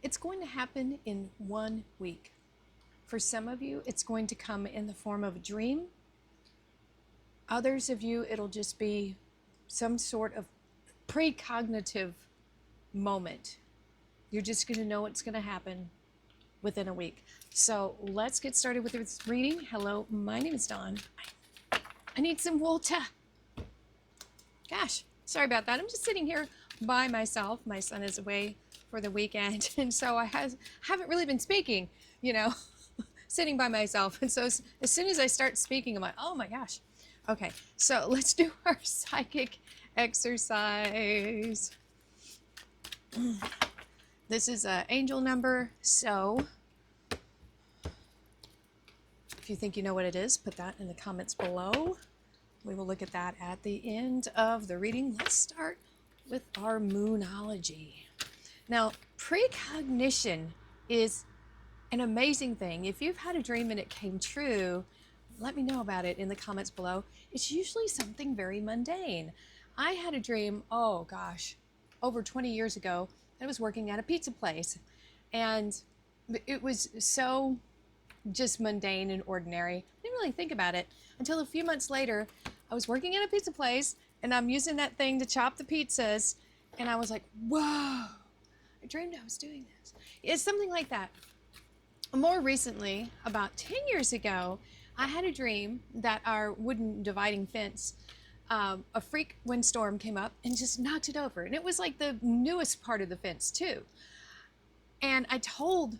It's going to happen in 1 week. For some of you, it's going to come in the form of a dream. Others of you, it'll just be some sort of precognitive moment. You're just going to know it's going to happen within a week. So let's get started with this reading. Hello, my name is Dawn. I need some water. Gosh, sorry about that. I'm just sitting here by myself. My son is away for the weekend, and so I haven't really been speaking, sitting by myself. And so as soon as I start speaking, I'm like, oh my gosh. Okay, so let's do our psychic exercise. This is an angel number, so if you think you know what it is, put that in the comments below. We will look at that at the end of the reading. Let's start with our moonology. Now, precognition is an amazing thing. If you've had a dream and it came true, let me know about it in the comments below. It's usually something very mundane. I had a dream, oh gosh, over 20 years ago. I was working at a pizza place, and it was so just mundane and ordinary. I didn't really think about it until a few months later. I was working at a pizza place, and I'm using that thing to chop the pizzas, and I was like, whoa, I dreamed I was doing this. It's something like that. More recently, about 10 years ago, I had a dream that our wooden dividing fence, a freak windstorm came up and just knocked it over. And it was like the newest part of the fence too. And I told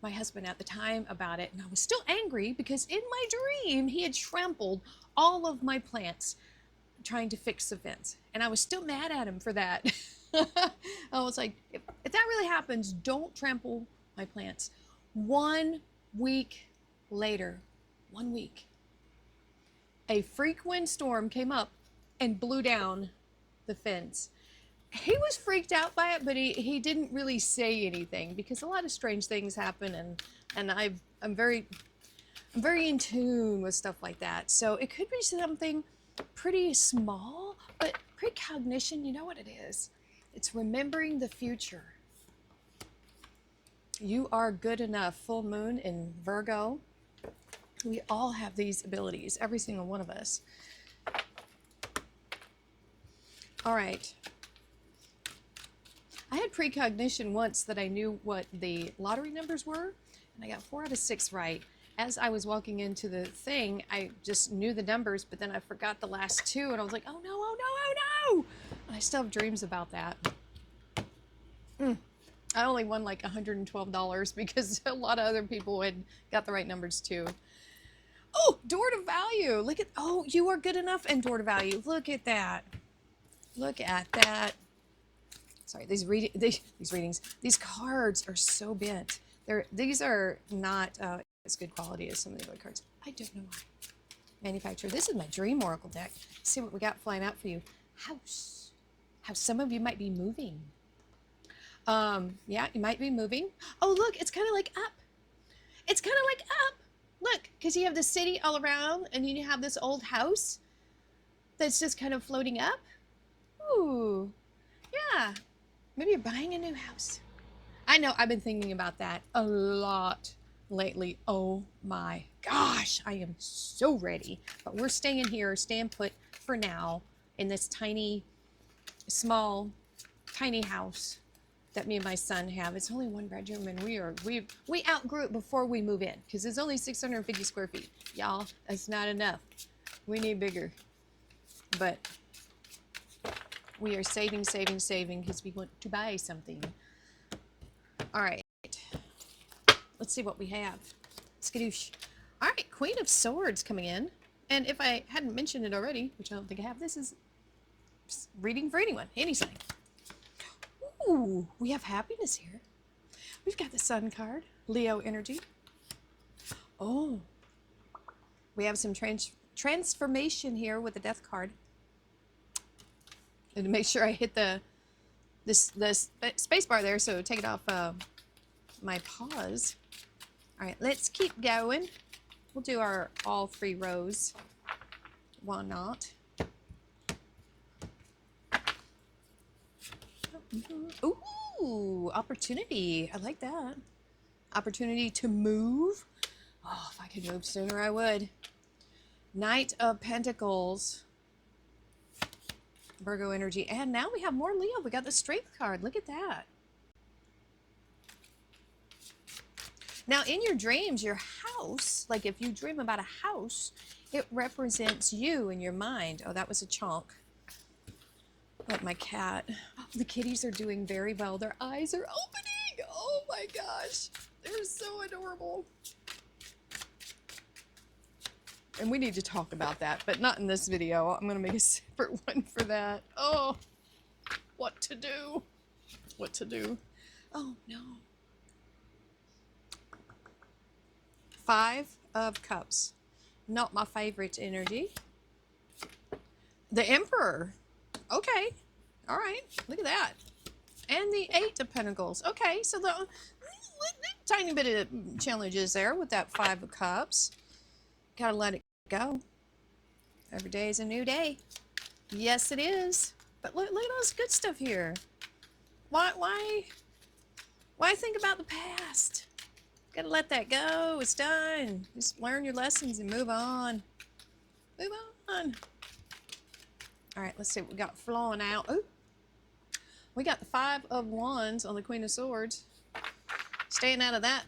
my husband at the time about it, and I was still angry because in my dream, he had trampled all of my plants trying to fix the fence. And I was still mad at him for that. I was like, if that really happens, don't trample my plants. 1 week later, 1 week, a freak windstorm came up and blew down the fence. He was freaked out by it, but he didn't really say anything because a lot of strange things happen, and I'm very in tune with stuff like that. So it could be something pretty small, but precognition, you know what it is. It's remembering the future. You are good enough. Full moon in Virgo. We all have these abilities, every single one of us. All right. I had precognition once that I knew what the lottery numbers were, and I got 4 out of 6 right. As I was walking into the thing, I just knew the numbers, but then I forgot the last 2, and I was like, oh no, oh no, oh no! And I still have dreams about that. I only won like $112 because a lot of other people had got the right numbers too. Oh, door to value. Look at, oh, you are good enough and door to value. Look at that. Look at that. Sorry, these readings, these cards are so bent. These are not as good quality as some of the other cards. I don't know why. Manufacturer. This is my dream oracle deck. Let's see what we got flying out for you. House. How some of you might be moving. Yeah, you might be moving. Oh, look, it's kind of like up. It's kind of like up. Look, because you have the city all around, and you have this old house that's just kind of floating up. Ooh, yeah. Maybe you're buying a new house. I know, I've been thinking about that a lot lately. Oh my gosh, I am so ready. But we're staying here, staying put for now in this tiny, small, tiny house that me and my son have. It's only 1 bedroom, and we outgrew it before we move in because it's only 650 square feet. Y'all, that's not enough. We need bigger. But we are saving because we want to buy something. All right. Let's see what we have. Skadoosh. All right, Queen of Swords coming in. And if I hadn't mentioned it already, which I don't think I have, this is reading for anyone, any sign. Ooh, we have happiness here. We've got the Sun card, Leo energy. Oh, we have some transformation here with the Death card. And to make sure I hit the space bar there, so take it off my pause. All right, let's keep going. We'll do our all 3 rows. Why not? Ooh, Ooh, opportunity. I like that. Opportunity to move. Oh, if I could move sooner, I would. Knight of Pentacles. Virgo energy. And now we have more Leo. We got the Strength card. Look at that. Now, in your dreams, your house, like if you dream about a house, it represents you in your mind. Oh, that was a chunk. Like my cat. The kitties are doing very well. Their eyes are opening. Oh my gosh. They're so adorable. And we need to talk about that, but not in this video. I'm going to make a separate one for that. Oh, what to do? What to do? Oh, no. 5 of Cups. Not my favorite energy. The Emperor. Okay. All right. Look at that. And the 8 of Pentacles. Okay, so the tiny bit of challenges there with that 5 of Cups. Gotta let it go. Every day is a new day. Yes, it is. But look at all this good stuff here. Why think about the past? Gotta let that go. It's done. Just learn your lessons and move on. Move on. All right, let's see what we got flowing out. Ooh. We got the 5 of Wands on the Queen of Swords. Staying out of that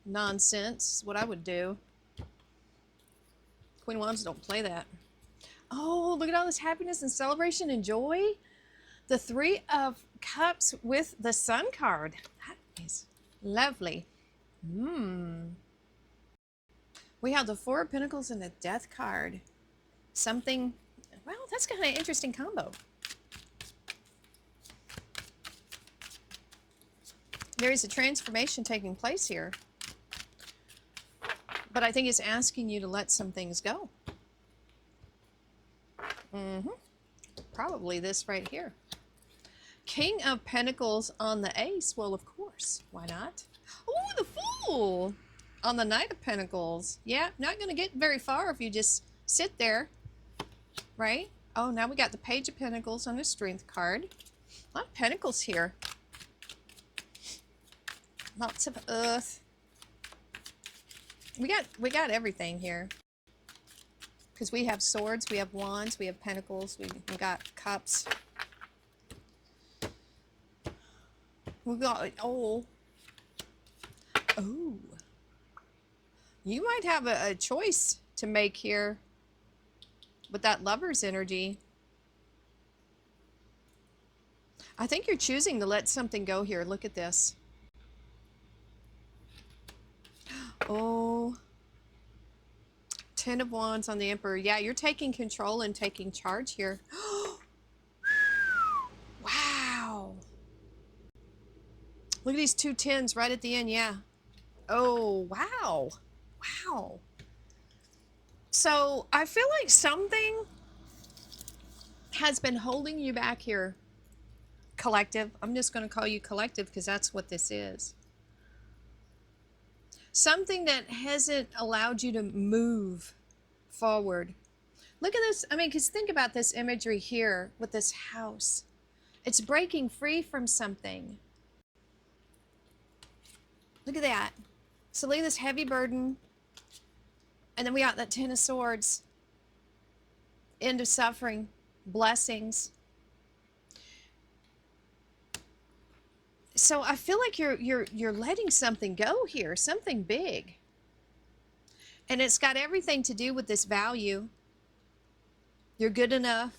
nonsense is what I would do. Queen of Wands don't play that. Oh, look at all this happiness and celebration and joy. The 3 of Cups with the Sun card. That is lovely. We have the 4 of Pentacles and the Death card. Something, well, that's kind of an interesting combo. There is a transformation taking place here. But I think it's asking you to let some things go. Probably this right here. King of Pentacles on the Ace. Well, of course. Why not? Oh, the Fool on the Knight of Pentacles. Yeah, not going to get very far if you just sit there. Right? Oh, now we got the Page of Pentacles on the Strength card. A lot of Pentacles here. Lots of Earth. We got everything here. Because we have Swords, we have Wands, we have Pentacles, we got Cups. We got, oh. You might have a choice to make here with that Lover's energy. I think you're choosing to let something go here. Look at this. Oh. 10 of Wands on the Emperor. Yeah, you're taking control and taking charge here. Wow. Look at these 2 10s right at the end. Yeah. Oh, wow. Wow. So I feel like something has been holding you back here. Collective. I'm just going to call you collective because that's what this is. Something that hasn't allowed you to move forward. Look at this. I mean, because think about this imagery here with this house. It's breaking free from something. Look at that. So look at this heavy burden. And then we got that 10 of Swords. End of suffering. Blessings. So I feel like you're letting something go here, something big. And it's got everything to do with this value. You're good enough,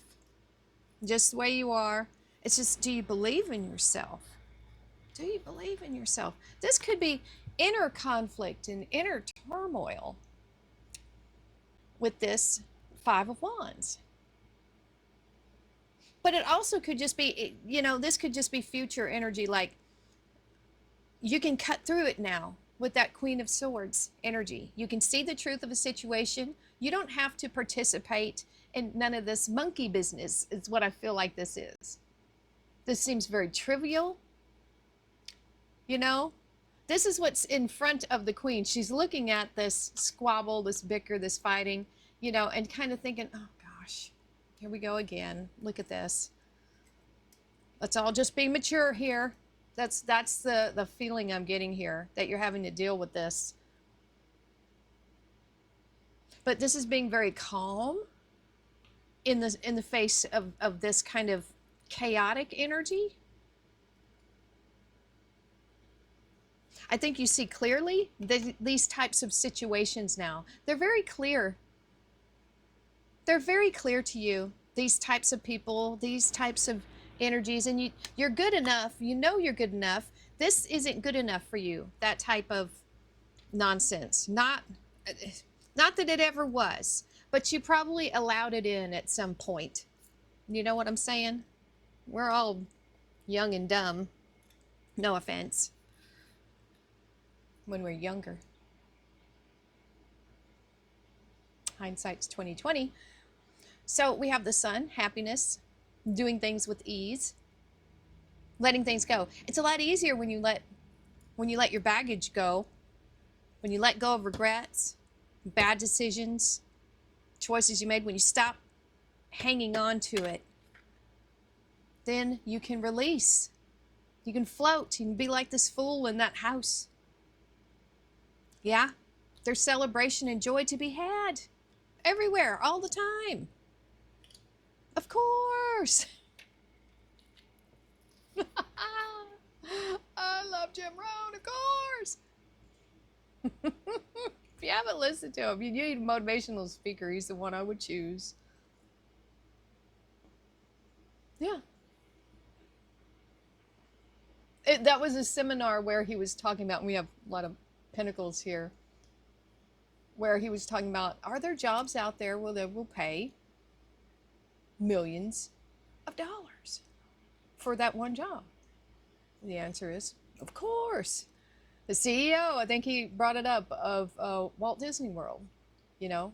just the way you are. It's just, do you believe in yourself? Do you believe in yourself? This could be inner conflict and inner turmoil with this 5 of Wands. But it also could just be, you know, this could just be future energy, like you can cut through it now with that Queen of Swords energy. You can see the truth of a situation. You don't have to participate in none of this monkey business, is what I feel like this is. This seems very trivial. You know, this is what's in front of the Queen. She's looking at this squabble, this bicker, this fighting, you know, and kind of thinking, oh gosh, here we go again. Look at this. Let's all just be mature here. That's the feeling I'm getting here, that you're having to deal with this. But this is being very calm in the face of this kind of chaotic energy. I think you see clearly these types of situations now. They're very clear. They're very clear to you, these types of people, these types of energies, and you're good enough. You know you're good enough. This isn't good enough for you, that type of nonsense. Not that it ever was, but you probably allowed it in at some point. You know what I'm saying? We're all young and dumb. No offense. When we're younger. Hindsight's 2020. So we have the sun, happiness, doing things with ease, letting things go. It's a lot easier when you let your baggage go, when you let go of regrets, bad decisions, choices you made, when you stop hanging on to it. Then you can release. You can float. You can be like this fool in that house. Yeah, there's celebration and joy to be had everywhere, all the time. Of course. I love Jim Rohn, of course. If you haven't listened to him, you need a motivational speaker. He's the one I would choose. Yeah. That was a seminar where he was talking about, and we have a lot of pentacles here, where he was talking about, are there jobs out there where they will pay millions of dollars for that one job? The answer is, of course. The CEO, I think he brought it up, of Walt Disney World, you know,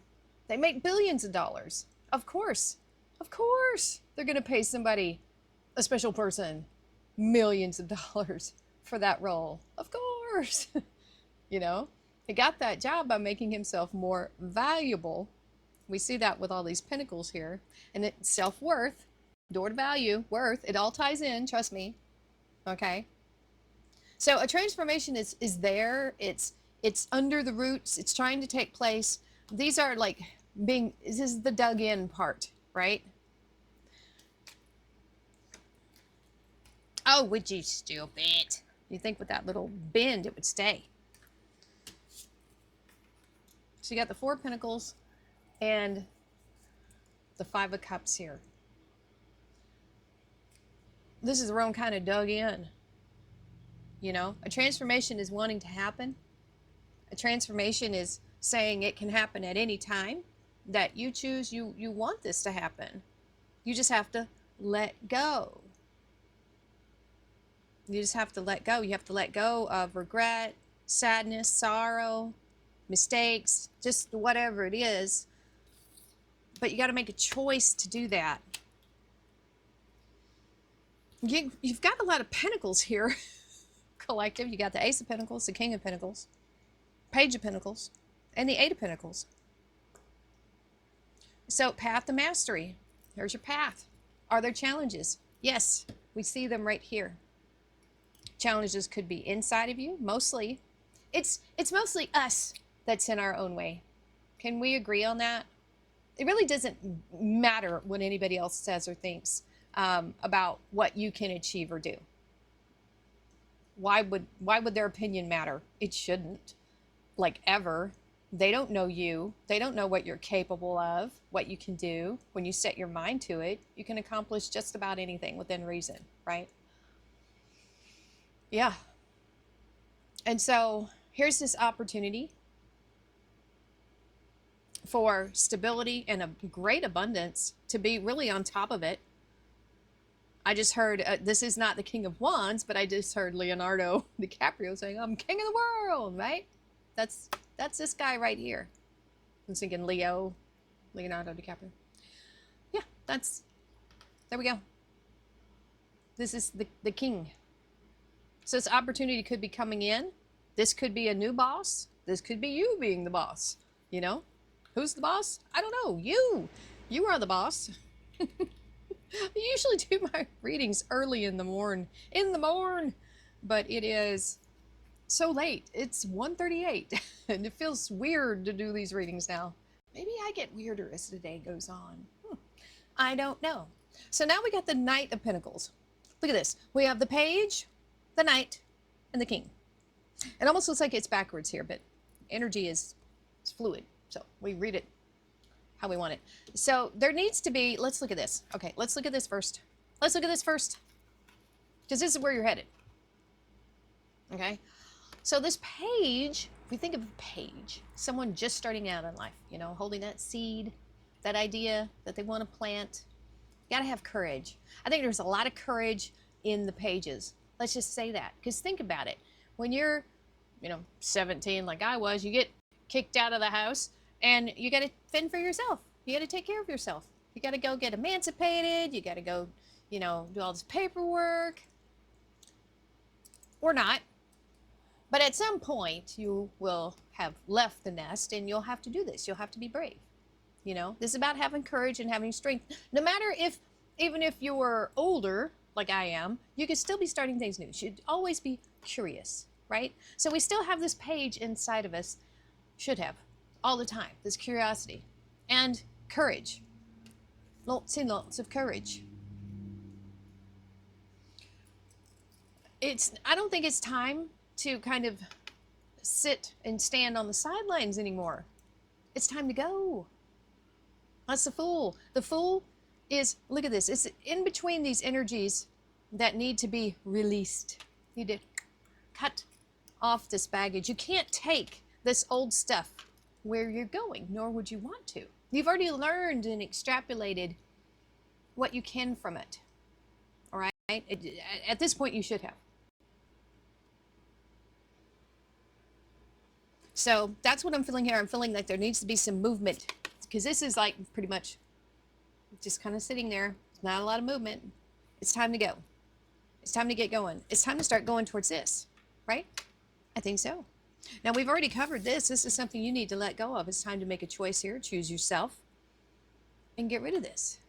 they make billions of dollars. Of course they're going to pay somebody, a special person, millions of dollars for that role. Of course. You know, he got that job by making himself more valuable. We see that with all these pentacles here. And it's self-worth, door to value, worth, it all ties in, trust me. Okay? So a transformation is there. It's under the roots. It's trying to take place. These are like this is the dug in part, right? Oh, would you stupid? You think with that little bend it would stay. So you got the Four of Pentacles and the Five of Cups here. This is the wrong kind of dug in. You know, a transformation is wanting to happen. A transformation is saying it can happen at any time that you choose. You want this to happen. You just have to let go. You just have to let go. You have to let go of regret, sadness, sorrow, mistakes, just whatever it is. But you got to make a choice to do that. You've got a lot of pentacles here. Collective. You got the Ace of Pentacles, the King of Pentacles, Page of Pentacles, and the Eight of Pentacles. So, path to mastery. Here's your path. Are there challenges? Yes, we see them right here. Challenges could be inside of you. Mostly, it's mostly us that's in our own way. Can we agree on that? It really doesn't matter what anybody else says or thinks about what you can achieve or do. Why would their opinion matter? It shouldn't. Like, ever. They don't know you. They don't know what you're capable of, what you can do. When you set your mind to it, you can accomplish just about anything within reason, right? Yeah. And so here's this opportunity for stability and a great abundance, to be really on top of it. I just heard, this is not the King of Wands, but I just heard Leonardo DiCaprio saying, I'm king of the world, right? That's this guy right here. I'm thinking Leonardo DiCaprio. Yeah, there we go. This is the king. So this opportunity could be coming in. This could be a new boss. This could be you being the boss, you know? Who's the boss? I don't know. You are the boss. I usually do my readings early in the morn. but it is so late. It's 1:38 and it feels weird to do these readings now. Maybe I get weirder as the day goes on. I don't know. So now we got the Knight of Pentacles. Look at this. We have the Page, the Knight, and the King. It almost looks like it's backwards here, but energy is fluid. So we read it how we want it. So there needs to be, let's look at this. Okay, let's look at this first. Let's look at this first. Because this is where you're headed. Okay? So this page, if we think of a page, someone just starting out in life, you know, holding that seed, that idea that they want to plant, you got to have courage. I think there's a lot of courage in the pages. Let's just say that. Because think about it. When you're, 17 like I was, you get kicked out of the house and you got to fend for yourself. You got to take care of yourself. You got to go get emancipated. You got to go, do all this paperwork. Or not. But at some point, you will have left the nest and you'll have to do this. You'll have to be brave. This is about having courage and having strength. No matter even if you were older, like I am, you could still be starting things new. You should always be curious, right? So we still have this page inside of us, should have, all the time, this curiosity and courage. Lots and lots of courage. I don't think it's time to kind of sit and stand on the sidelines anymore. It's time to go. That's the Fool. The Fool is, look at this, it's in between these energies that need to be released. You need to cut off this baggage. You can't take this old stuff where you're going, nor would you want to. You've already learned and extrapolated what you can from it. All right? At this point, you should have. So that's what I'm feeling here. I'm feeling like there needs to be some movement, because this is like pretty much just kind of sitting there. Not a lot of movement. It's time to go. It's time to get going. It's time to start going towards this, right? I think so. Now, we've already covered this. This is something you need to let go of. It's time to make a choice here. Choose yourself and get rid of this.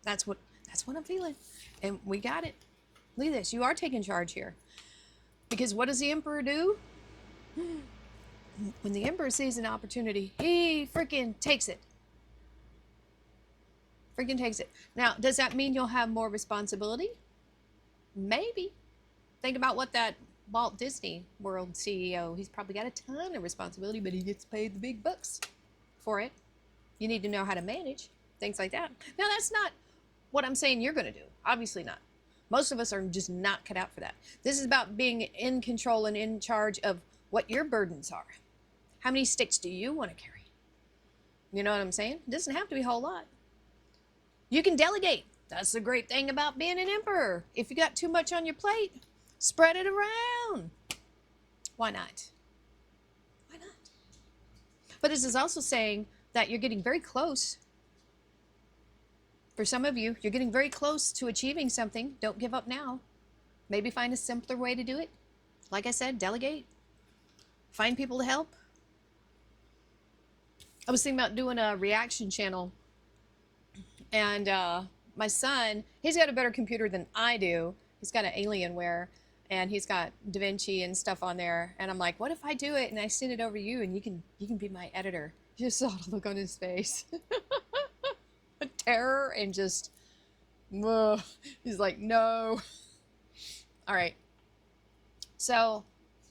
That's what I'm feeling. And we got it. Look at this. You are taking charge here. Because what does the Emperor do? When the Emperor sees an opportunity, he freaking takes it. Freaking takes it. Now, does that mean you'll have more responsibility? Maybe. Think about what that Walt Disney World CEO, he's probably got a ton of responsibility, but he gets paid the big bucks for it. You need to know how to manage things like that. Now, that's not what I'm saying you're going to do. Obviously not. Most of us are just not cut out for that. This is about being in control and in charge of what your burdens are. How many sticks do you want to carry? You know what I'm saying? It doesn't have to be a whole lot. You can delegate. That's the great thing about being an emperor. If you got too much on your plate, spread it around. Why not? Why not? But this is also saying that you're getting very close. For some of you, you're getting very close to achieving something. Don't give up now. Maybe find a simpler way to do it. Like I said, delegate. Find people to help. I was thinking about doing a reaction channel. And my son, he's got a better computer than I do. He's got an Alienware. And he's got DaVinci and stuff on there. And I'm like, what if I do it and I send it over to you and you can be my editor? You just saw the look on his face. Terror and just, ugh. He's like, no. All right. So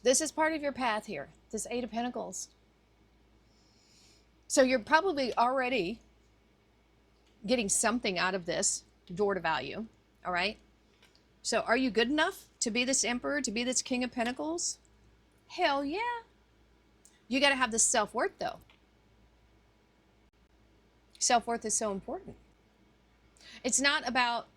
this is part of your path here. This Eight of Pentacles. So you're probably already getting something out of this door to value. All right. So are you good enough to be this Emperor, to be this King of Pentacles? Hell yeah. You got to have this self-worth though. Self-worth is so important. It's not about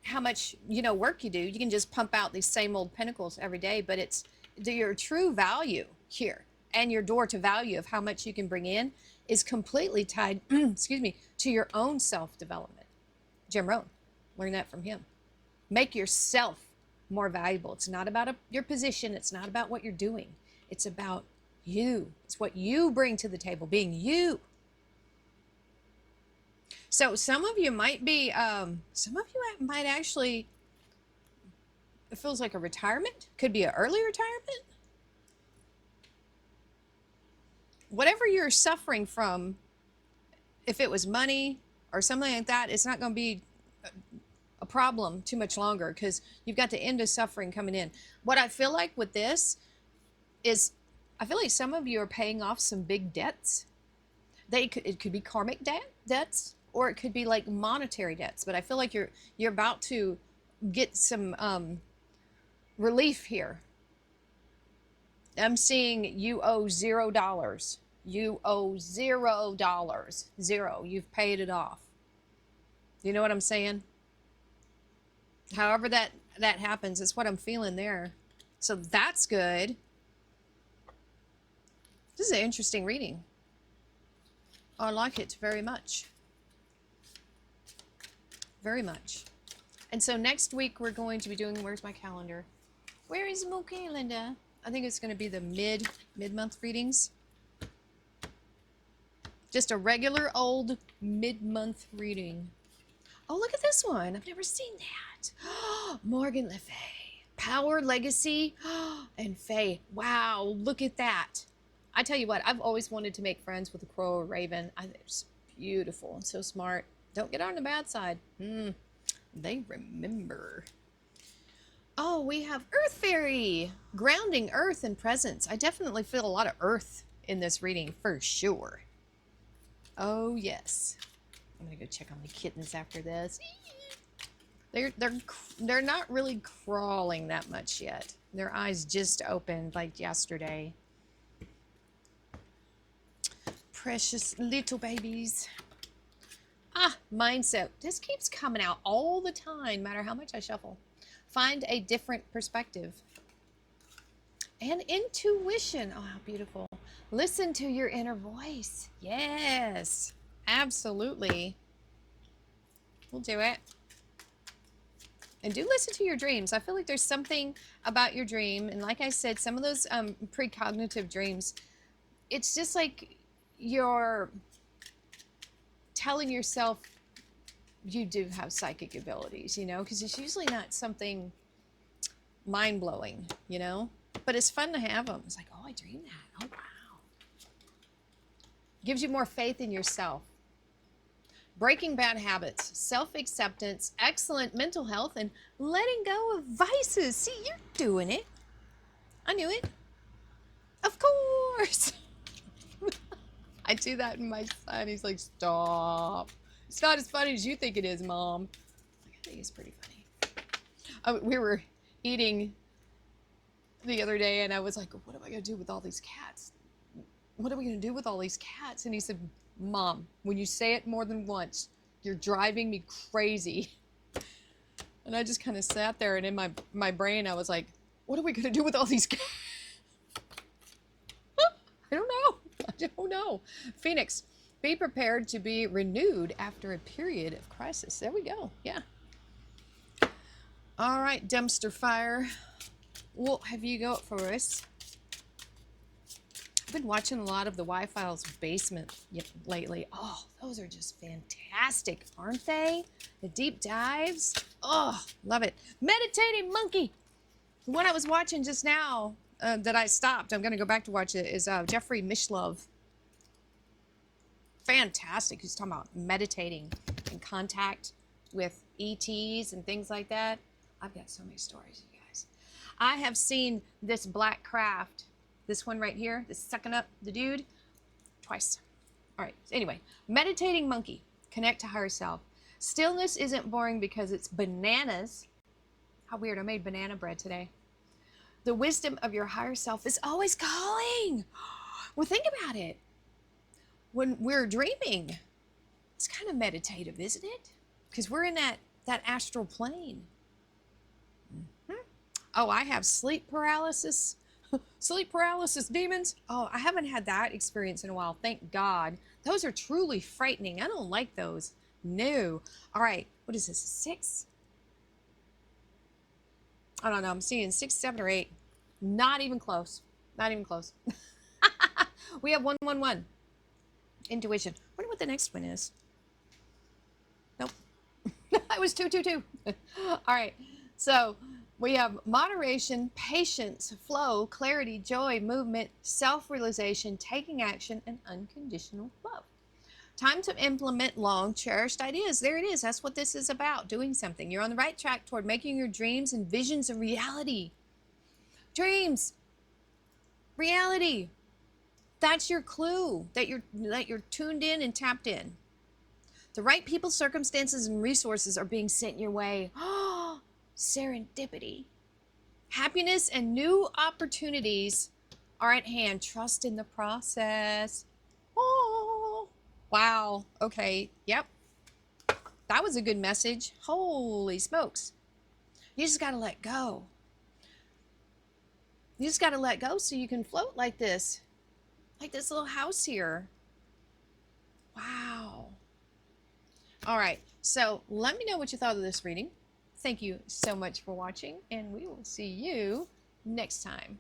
how much, work you do. You can just pump out these same old pentacles every day, but it's your true value here and your door to value of how much you can bring in is completely tied, excuse me, to your own self-development. Jim Rohn, learn that from him. Make yourself more valuable. It's not about your position. It's not about what you're doing. It's about you. It's what you bring to the table, being you. So some of you might be, some of you might actually It feels like a retirement. Could be an early retirement. Whatever you're suffering from, if it was money or something like that, it's not going to be a problem too much longer because you've got the end of suffering coming in. What I feel like with this is I feel like some of you are paying off some big debts. It could be karmic debts, or it could be like monetary debts. But I feel like you're about to get some relief here. I'm seeing you owe $0. You owe $0. Zero. You've paid it off. You know what I'm saying? However that happens, it's what I'm feeling there. So that's good. This is an interesting reading. I like it very much. Very much. And so next week we're going to be doing, where's my calendar? Where is my calendar? I think it's going to be the mid-month readings. Just a regular old mid-month reading. Oh, look at this one. I've never seen that. Morgan Le Fay. Power, Legacy, and Faye. Wow, look at that. I tell you what, I've always wanted to make friends with a crow or raven. I think it's beautiful and so smart. Don't get on the bad side. They remember. Oh, we have Earth Fairy. Grounding Earth and Presence. I definitely feel a lot of Earth in this reading for sure. Oh, yes. I'm going to go check on the kittens after this. They're not really crawling that much yet. Their eyes just opened like yesterday. Precious little babies. Mindset. This keeps coming out all the time, no matter how much I shuffle. Find a different perspective. And intuition. Oh, how beautiful. Listen to your inner voice. Yes, absolutely. We'll do it. And do listen to your dreams. I feel like there's something about your dream. And like I said, some of those precognitive dreams, it's just like you're telling yourself you do have psychic abilities, you know, because it's usually not something mind-blowing, you know, but it's fun to have them. It's like, oh, I dreamed that. Oh, wow. Gives you more faith in yourself. Breaking bad habits, self-acceptance, excellent mental health, and letting go of vices. See, you're doing it. I knew it. Of course. I do that in my son. He's like, stop. It's not as funny as you think it is, Mom. I think it's pretty funny. We were eating the other day, and I was like, what am I going to do with all these cats? What are we going to do with all these cats? And he said, Mom, when you say it more than once, you're driving me crazy. And I just kind of sat there, and in my brain, I was like, what are we going to do with all these cats? I don't know. I don't know. Phoenix, be prepared to be renewed after a period of crisis. There we go. Yeah. All right, dumpster fire. We'll have you go up for us. I've been watching a lot of the Y-Files basement lately. Oh, those are just fantastic, aren't they? The deep dives. Oh, love it. Meditating Monkey. The one I was watching just now that I stopped, I'm going to go back to watch it, is Jeffrey Mishlove. Fantastic. He's talking about meditating in contact with ETs and things like that. I've got so many stories, you guys. I have seen this black craft, this one right here, this sucking up the dude, twice. All right, anyway, meditating monkey, connect to higher self. Stillness isn't boring because it's bananas. How weird, I made banana bread today. The wisdom of your higher self is always calling. Well, think about it. When we're dreaming, it's kind of meditative, isn't it? Because we're in that astral plane. Oh, I have sleep paralysis. Sleep paralysis demons. Oh, I haven't had that experience in a while. Thank God. Those are truly frightening. I don't like those. No. All right. What is this? 6? I don't know. I'm seeing 6, 7, or 8. Not even close. Not even close. We have 111. Intuition. Wonder what the next one is. Nope. I was 222. All right. So We have moderation, patience, flow, clarity, joy, movement, self-realization, taking action, and unconditional love. Time to implement long cherished ideas. There it is. That's what this is about, doing something. You're on the right track toward making your dreams and visions a reality. Dreams, reality. That's your clue that you're tuned in and tapped in. The right people, circumstances, and resources are being sent your way. Oh, serendipity. Happiness and new opportunities are at hand. Trust in the process. Oh, wow. Okay. Yep. That was a good message. Holy smokes. You just got to let go. You just got to let go so you can float like this little house here. Wow. All right. So let me know what you thought of this reading. Thank you so much for watching, and we will see you next time.